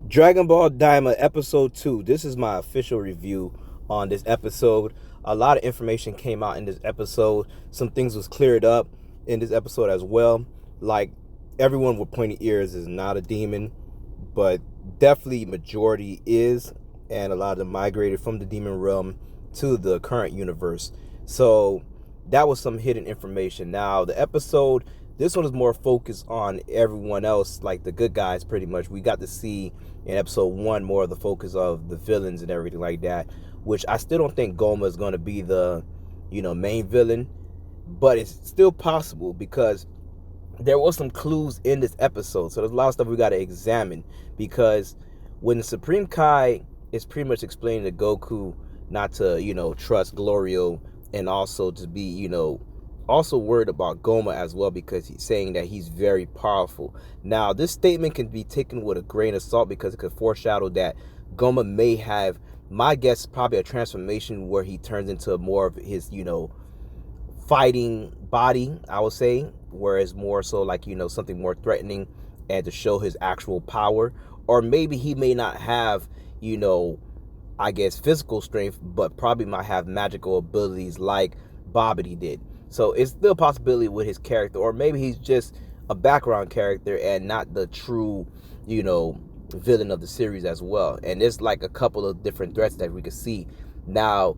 Dragon Ball Daima Episode 2. This is my official review on this episode. A lot of information came out in this episode. Some things was cleared up in this episode as well. Like everyone with pointy ears is not a demon, but definitely majority is, and a lot of them migrated from the demon realm to the current universe. So that was some hidden information. Now the episode, this one is more focused on everyone else, like the good guys pretty much. We got to see in episode 1 more of the focus of the villains and everything like that, which I still don't think Goma is going to be the main villain, but it's still possible because there was some clues in this episode. So there's a lot of stuff we got to examine, because when the Supreme Kai is pretty much explaining to Goku not to, trust Glorio, and also to be, also worried about Goma as well, because he's saying that he's very powerful. Now, this statement can be taken with a grain of salt because it could foreshadow that Goma may have, my guess, probably a transformation where he turns into more of his, fighting body, I would say, whereas more so like, something more threatening and to show his actual power. Or maybe he may not have, I guess, physical strength, but probably might have magical abilities like Bobbity did. So it's still a possibility with his character, or maybe he's just a background character and not the true, villain of the series as well. And there's like a couple of different threats that we could see. Now,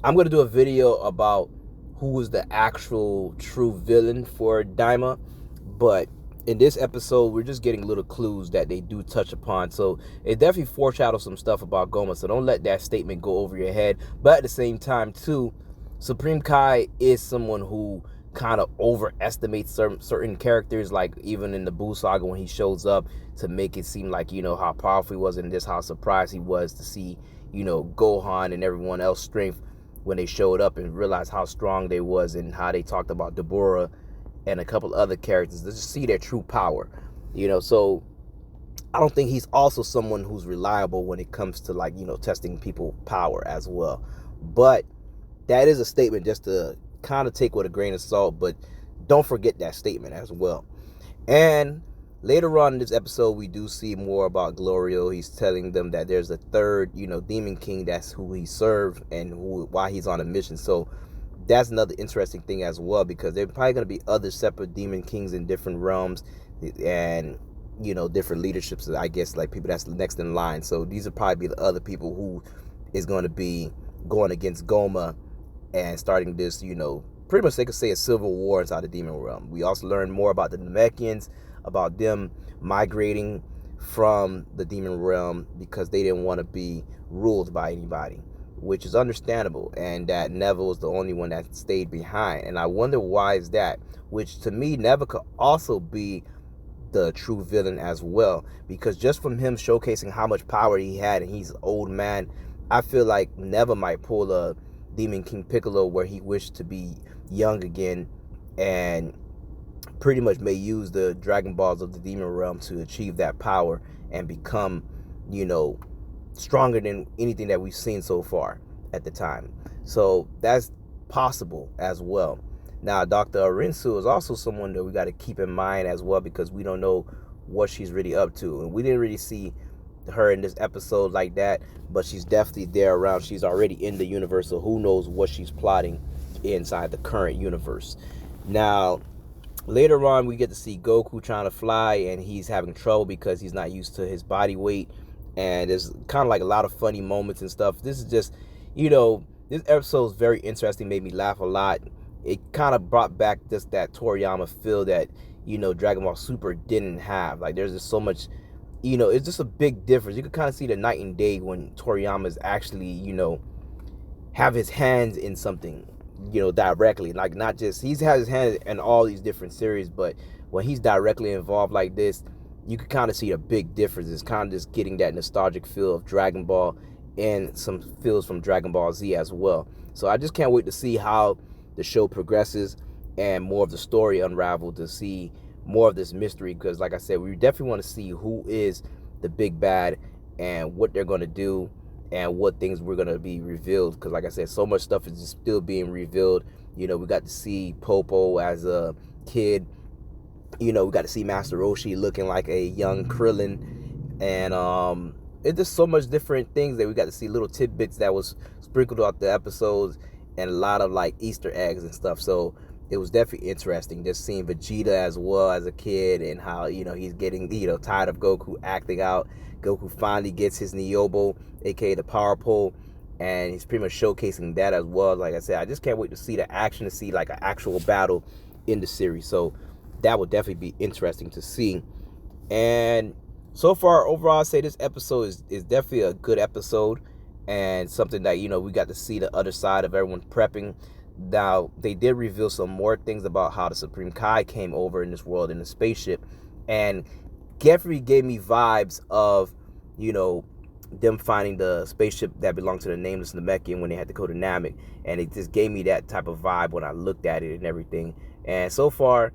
I'm going to do a video about who is the actual true villain for Daima, but in this episode we're just getting little clues that they do touch upon. So it definitely foreshadows some stuff about Goma, so don't let that statement go over your head. But at the same time too, Supreme Kai is someone who kind of overestimates certain characters, like even in the Buu saga when he shows up, to make it seem like, how powerful he was, and just how surprised he was to see, Gohan and everyone else strength when they showed up, and realized how strong they was, and how they talked about Deborah and a couple other characters to just see their true power. So I don't think he's also someone who's reliable when it comes to, like, testing people power as well. But that is a statement just to kind of take with a grain of salt, but don't forget that statement as well. And later on in this episode, we do see more about Glorio. He's telling them that there's a third, Demon King. That's who he served and why he's on a mission. So that's another interesting thing as well, because there's probably going to be other separate Demon Kings in different realms, and, different leaderships, I guess, like people that's next in line. So these are probably the other people who is going to be going against Goma and starting this, pretty much they could say a civil war inside the demon realm. We also learned more about the Namekians, about them migrating from the demon realm because they didn't want to be ruled by anybody, which is understandable, and that Neville was the only one that stayed behind. And I wonder why is that, which to me, Neville could also be the true villain as well, because just from him showcasing how much power he had, and he's an old man, I feel like Neville might pull a Demon King Piccolo where he wished to be young again, and pretty much may use the Dragon Balls of the Demon Realm to achieve that power and become, stronger than anything that we've seen so far at the time. So that's possible as well. Now, Dr. Arinsu is also someone that we got to keep in mind as well, because we don't know what she's really up to. And we didn't really see her in this episode like that, but she's definitely there around. She's already in the universe, so who knows what she's plotting inside the current universe. Now, later on, we get to see Goku trying to fly, and he's having trouble because he's not used to his body weight. And there's kind of like a lot of funny moments and stuff. This is just, this episode is very interesting, made me laugh a lot. It kind of brought back just that Toriyama feel that, Dragon Ball Super didn't have. Like, there's just so much, it's just a big difference. You can kind of see the night and day when Toriyama's actually, have his hands in something, directly. Like, not just, he's had his hands in all these different series, but when he's directly involved like this, you can kind of see a big difference. It's kind of just getting that nostalgic feel of Dragon Ball and some feels from Dragon Ball Z as well. So I just can't wait to see how the show progresses and more of the story unravel, to see more of this mystery, because like I said, we definitely want to see who is the big bad and what they're going to do and what things we're going to be revealed, because like I said, so much stuff is just still being revealed. We got to see Popo as a kid. We got to see Master Roshi looking like a young Krillin, And it's just so much different things that we got to see, little tidbits that was sprinkled throughout the episodes, and a lot of like Easter eggs and stuff. So it was definitely interesting just seeing Vegeta as well as a kid, and how, you know, he's getting, you know, tired of Goku acting out. Goku finally gets his Nyobo, aka the Power Pole, and he's pretty much showcasing that as well. Like I said, I just can't wait to see the action, to see like an actual battle in the series. So that would definitely be interesting to see. And so far, overall, I'd say this episode is definitely a good episode, and something that, you know, we got to see the other side of everyone prepping. Now, they did reveal some more things about how the Supreme Kai came over in this world in a spaceship, and definitely gave me vibes of, you know, them finding the spaceship that belonged to the nameless Namekian when they had to go to Namek, and it just gave me that type of vibe when I looked at it and everything. And so far,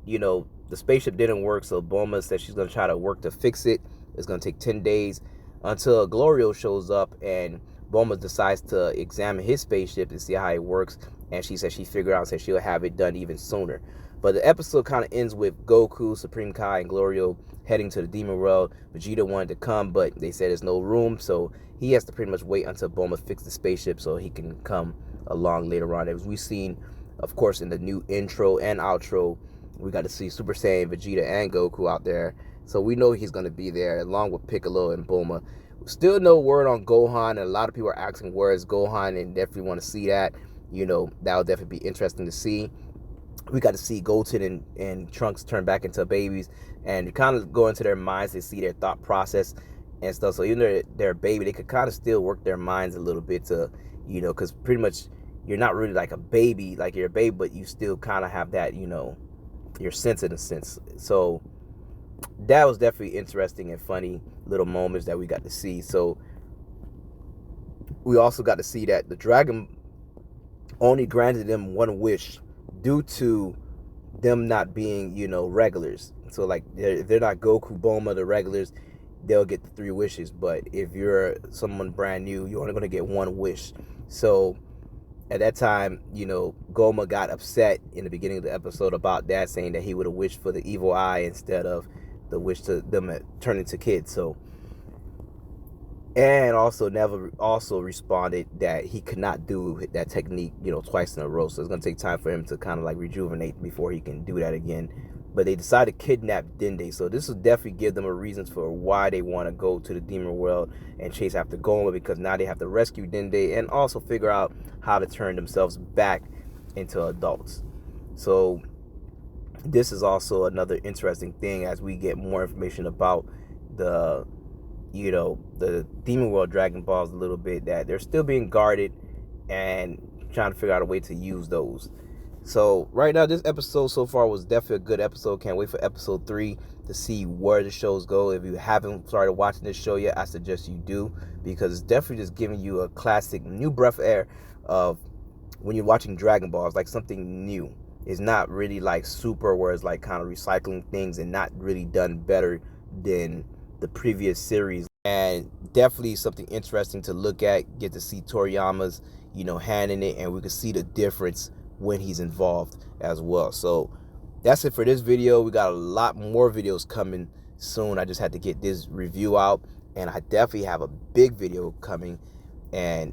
you know, the spaceship didn't work, so Bulma said she's going to try to work to fix it. It's going to take 10 days until Glorio shows up, and Bulma decides to examine his spaceship to see how it works, and she said she figured out and said she'll have it done even sooner. But the episode kind of ends with Goku, Supreme Kai, and Glorio heading to the Demon World. Vegeta wanted to come, but they said there's no room, so he has to pretty much wait until Bulma fixes the spaceship so he can come along later on. As we've seen, of course, in the new intro and outro, we got to see Super Saiyan, Vegeta, and Goku out there. So we know he's going to be there, along with Piccolo and Bulma. Still no word on Gohan, and a lot of people are asking where is Gohan, and definitely want to see that. You know, that'll definitely be interesting to see. We got to see Goten and Trunks turn back into babies, and kind of go into their minds to see their thought process and stuff. So even though they're a baby, they could kind of still work their minds a little bit to, you know, because pretty much you're not really like a baby, like you're a baby, but you still kind of have that, you know, your sense in a sense. So that was definitely interesting and funny little moments that we got to see. So we also got to see that the dragon only granted them one wish due to them not being, you know, regulars. So like they're not Goku, Bulma, the regulars, they'll get the 3 wishes. But if you're someone brand new, you're only going to get 1 wish. So at that time, you know, Goma got upset in the beginning of the episode about that, saying that he would have wished for the evil eye instead of the wish to them turn into kids. So, and also Neville also responded that he could not do that technique, you know, twice in a row. So it's going to take time for him to kind of like rejuvenate before he can do that again. But they decided to kidnap Dende. So this will definitely give them a reason for why they want to go to the Demon World and chase after Goma, because now they have to rescue Dende and also figure out how to turn themselves back into adults. So this is also another interesting thing as we get more information about the, you know, the Demon World Dragon Balls a little bit, that they're still being guarded and trying to figure out a way to use those. So right now, this episode so far was definitely a good episode. Can't wait for episode 3 to see where the shows go. If you haven't started watching this show yet, I suggest you do, because it's definitely just giving you a classic new breath of air of when you're watching Dragon Ball. It's like something new. It's not really like Super, where it's like kind of recycling things and not really done better than the previous series. And definitely something interesting to look at. Get to see Toriyama's, you know, hand in it, and we can see the difference when he's involved as well. So that's it for this video. We got a lot more videos coming soon. I just had to get this review out, and I definitely have a big video coming, and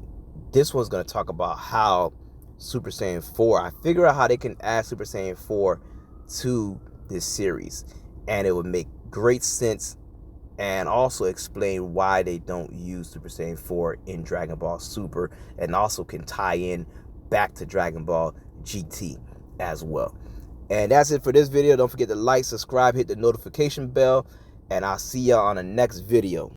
this one's going to talk about how Super Saiyan 4, I figure out how they can add Super Saiyan 4 to this series, and it would make great sense, and also explain why they don't use Super Saiyan 4 in Dragon Ball Super, and also can tie in back to Dragon Ball GT as well. And that's it for this video. Don't forget to like, subscribe, hit the notification bell, and I'll see y'all on the next video.